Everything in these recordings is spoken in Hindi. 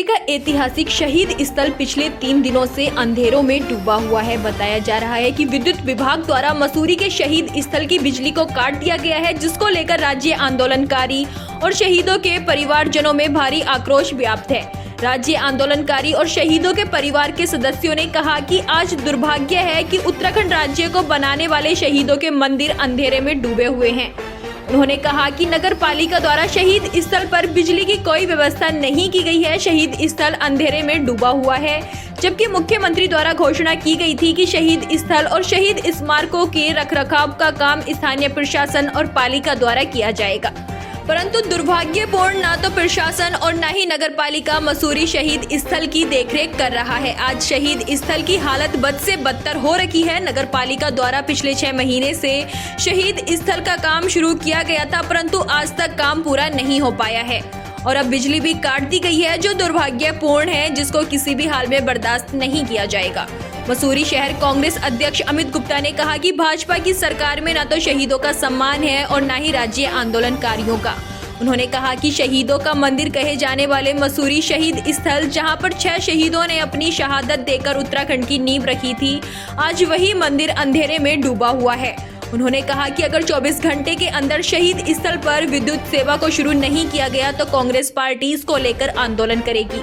का ऐतिहासिक शहीद स्थल पिछले 3 दिनों से अंधेरों में डूबा हुआ है। बताया जा रहा है कि विद्युत विभाग द्वारा मसूरी के शहीद स्थल की बिजली को काट दिया गया है, जिसको लेकर राज्य आंदोलनकारी और शहीदों के परिवारजनों में भारी आक्रोश व्याप्त है। राज्य आंदोलनकारी और शहीदों के परिवार के सदस्यों ने कहा कि आज दुर्भाग्य है कि उत्तराखंड राज्य को बनाने वाले शहीदों के मंदिर अंधेरे में डूबे हुए हैं। उन्होंने कहा कि नगर पालिका द्वारा शहीद स्थल पर बिजली की कोई व्यवस्था नहीं की गई है। शहीद स्थल अंधेरे में डूबा हुआ है, जबकि मुख्यमंत्री द्वारा घोषणा की गई थी कि शहीद स्थल और शहीद स्मारकों के रखरखाव का काम स्थानीय प्रशासन और पालिका द्वारा किया जाएगा। परंतु दुर्भाग्यपूर्ण ना तो प्रशासन और न ही नगर पालिका मसूरी शहीद स्थल की देखरेख कर रहा है। आज शहीद स्थल की हालत बद से बदतर हो रखी है। नगर पालिका द्वारा पिछले 6 महीने से शहीद स्थल का काम शुरू किया गया था, परंतु आज तक काम पूरा नहीं हो पाया है और अब बिजली भी काट दी गई है, जो दुर्भाग्यपूर्ण है, जिसको किसी भी हाल में बर्दाश्त नहीं किया जाएगा। मसूरी शहर कांग्रेस अध्यक्ष अमित गुप्ता ने कहा कि भाजपा की सरकार में न तो शहीदों का सम्मान है और न ही राज्य आंदोलनकारियों का। उन्होंने कहा कि शहीदों का मंदिर कहे जाने वाले मसूरी शहीद स्थल, जहां पर 6 शहीदों ने अपनी शहादत देकर उत्तराखंड की नींव रखी थी, आज वही मंदिर अंधेरे में डूबा हुआ है। उन्होंने कहा कि अगर 24 घंटे के अंदर शहीद स्थल पर विद्युत सेवा को शुरू नहीं किया गया तो कांग्रेस पार्टी इसको लेकर आंदोलन करेगी।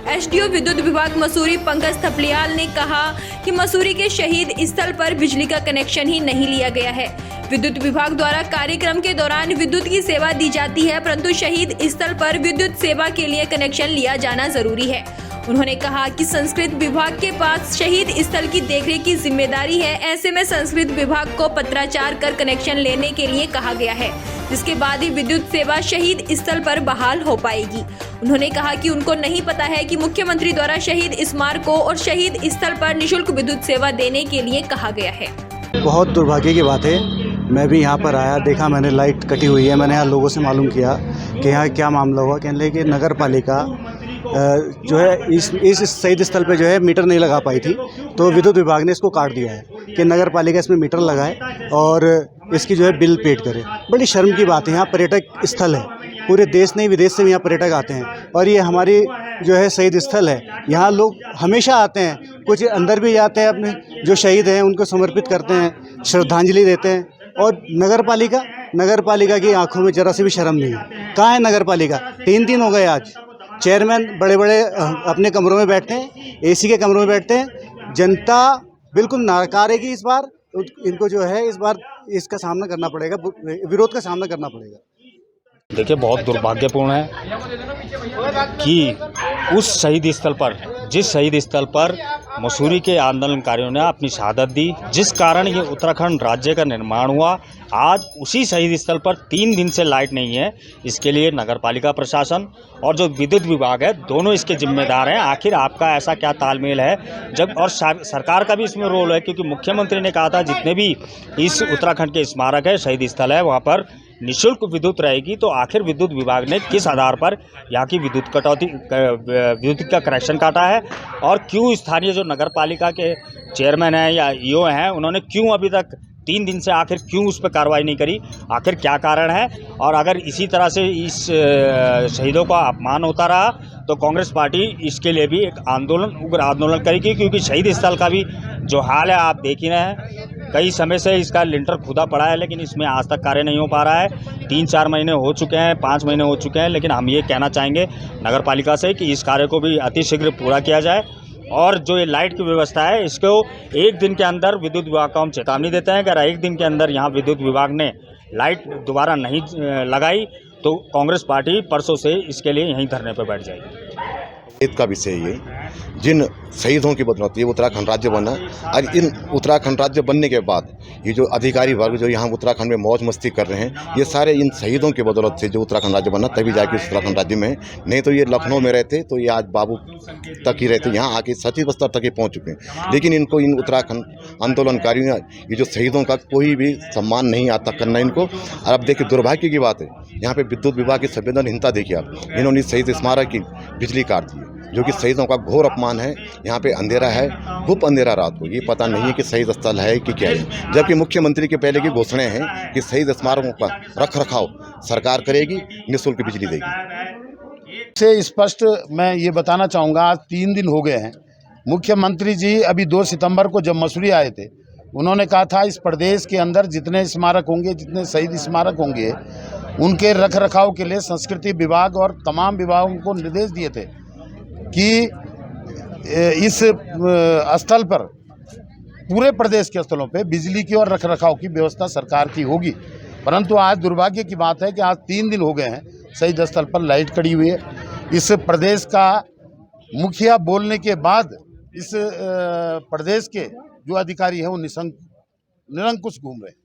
एसडीओ विद्युत विभाग मसूरी पंकज थपलियाल ने कहा कि मसूरी के शहीद स्थल पर बिजली का कनेक्शन ही नहीं लिया गया है। विद्युत विभाग द्वारा कार्यक्रम के दौरान विद्युत की सेवा दी जाती है, परंतु शहीद स्थल पर विद्युत सेवा के लिए कनेक्शन लिया जाना जरूरी है। उन्होंने कहा कि संस्कृत विभाग के पास शहीद स्थल की देखरेख की जिम्मेदारी है। ऐसे में संस्कृत विभाग को पत्राचार कर कनेक्शन लेने के लिए कहा गया है, जिसके बाद ही विद्युत सेवा शहीद स्थल पर बहाल हो पाएगी। उन्होंने कहा कि उनको नहीं पता है कि मुख्यमंत्री द्वारा शहीद स्मारकों और शहीद स्थल पर निःशुल्क विद्युत सेवा देने के लिए कहा गया है। बहुत दुर्भाग्य की बात है। मैं भी यहाँ पर आया, देखा मैंने लाइट कटी हुई है। मैंने यहाँ लोगों से मालूम किया कि यहाँ क्या मामला हुआ। कहने लगे कि नगर पालिका जो है इस शहीद स्थल पे जो है मीटर नहीं लगा पाई थी, तो विद्युत विभाग ने इसको काट दिया है कि नगर पालिका इसमें मीटर लगाए और इसकी जो है बिल पेड करे। बड़ी शर्म की बात है। यहाँ पर्यटक स्थल है, पूरे देश नहीं विदेश से भी यहाँ पर्यटक आते हैं और ये हमारी जो है शहीद स्थल है। यहाँ लोग हमेशा आते हैं, कुछ अंदर भी जाते हैं, अपने जो शहीद हैं उनको समर्पित करते हैं, श्रद्धांजलि देते हैं। और नगर पालिका की आंखों में जरा सी भी शर्म नहीं है। कहाँ है नगर पालिका? 3 दिन हो गए आज। चेयरमैन बड़े अपने कमरों में बैठते हैं, एसी के कमरों में बैठते हैं। जनता बिल्कुल नाकारेगी इस बार। इनको जो है इस बार इसका सामना करना पड़ेगा, विरोध का सामना करना पड़ेगा। देखिए, बहुत दुर्भाग्यपूर्ण है कि उस शहीद स्थल पर, जिस शहीद स्थल पर मसूरी के आंदोलनकारियों ने अपनी शहादत दी, जिस कारण ये उत्तराखंड राज्य का निर्माण हुआ, आज उसी शहीद स्थल पर 3 दिन से लाइट नहीं है। इसके लिए नगर पालिका प्रशासन और जो विद्युत विभाग है, दोनों इसके जिम्मेदार हैं। आखिर आपका ऐसा क्या तालमेल है जब, और सरकार का भी इसमें रोल है, क्योंकि मुख्यमंत्री ने कहा था जितने भी इस उत्तराखंड के स्मारक है, शहीद स्थल है, वहाँ पर निःशुल्क विद्युत रहेगी। तो आखिर विद्युत विभाग ने किस आधार पर यहाँ की विद्युत का कनेक्शन काटा है और क्यों स्थानीय जो नगर पालिका के चेयरमैन हैं या ईओ हैं, उन्होंने क्यों अभी तक 3 दिन से आखिर क्यों उस पर कार्रवाई नहीं करी? आखिर क्या कारण है? और अगर इसी तरह से इस शहीदों का अपमान होता रहा तो कांग्रेस पार्टी इसके लिए भी एक उग्र आंदोलन करेगी, क्योंकि शहीद स्थल का भी जो हाल है आप देख ही रहे हैं। कई समय से इसका लिंटर खुदा पड़ा है, लेकिन इसमें आज तक कार्य नहीं हो पा रहा है। 3-4 महीने हो चुके हैं, 5 महीने हो चुके हैं, लेकिन हम ये कहना चाहेंगे नगर पालिका से कि इस कार्य को भी अतिशीघ्र पूरा किया जाए। और जो ये लाइट की व्यवस्था है, इसको 1 दिन के अंदर विद्युत विभाग को हम चेतावनी देते हैं कि अगर 1 दिन के अंदर यहाँ विद्युत विभाग ने लाइट दोबारा नहीं लगाई तो कांग्रेस पार्टी परसों से इसके लिए यहीं धरने पर बैठ जाएगी। खेद का विषय ये, जिन शहीदों की बदौलत ये उत्तराखंड राज्य बना, और इन उत्तराखंड राज्य बनने के बाद ये जो अधिकारी वर्ग जो यहाँ उत्तराखंड में मौज मस्ती कर रहे हैं, ये सारे इन शहीदों की बदौलत से जो उत्तराखंड राज्य बना, तभी जाके इस उत्तराखंड राज्य में। नहीं तो ये लखनऊ में रहते तो ये आज बाबू तक ही रहते, यहाँ आके सचिव स्तर तक ही पहुँच चुके हैं। लेकिन इनको, इन उत्तराखंड आंदोलनकारियों, ये जो शहीदों का कोई भी सम्मान नहीं आता करना इनको। और अब देखिए, दुर्भाग्य की बात है, यहाँ पे विद्युत विभाग की संवेदनहीनता देखिए आप। इन्होंने शहीद स्मारक की बिजली काट दी, जो कि शहीदों का घोर अपमान है। यहाँ पे अंधेरा है, खूब अंधेरा रात को, ये पता नहीं है कि शहीद स्थल है कि क्या है। जबकि मुख्यमंत्री के पहले की घोषणाएं हैं कि शहीद स्मारकों का रख रखाव सरकार करेगी, निःशुल्क बिजली देगी। से स्पष्ट मैं ये बताना चाहूँगा, आज 3 दिन हो गए हैं। मुख्यमंत्री जी अभी 2 सितंबर को जब मसूरी आए थे, उन्होंने कहा था इस प्रदेश के अंदर जितने स्मारक होंगे, जितने शहीद स्मारक होंगे, उनके रख रखाव के लिए संस्कृति विभाग और तमाम विभागों को निर्देश दिए थे कि इस स्थल पर पूरे प्रदेश के स्थलों पे बिजली की और रख रखाव की व्यवस्था सरकार की होगी। परंतु आज दुर्भाग्य की बात है कि आज 3 दिन हो गए हैं शहीद स्थल पर लाइट कड़ी हुई है। इस प्रदेश का मुखिया बोलने के बाद इस प्रदेश के जो अधिकारी हैं वो निरंकुश घूम रहे हैं।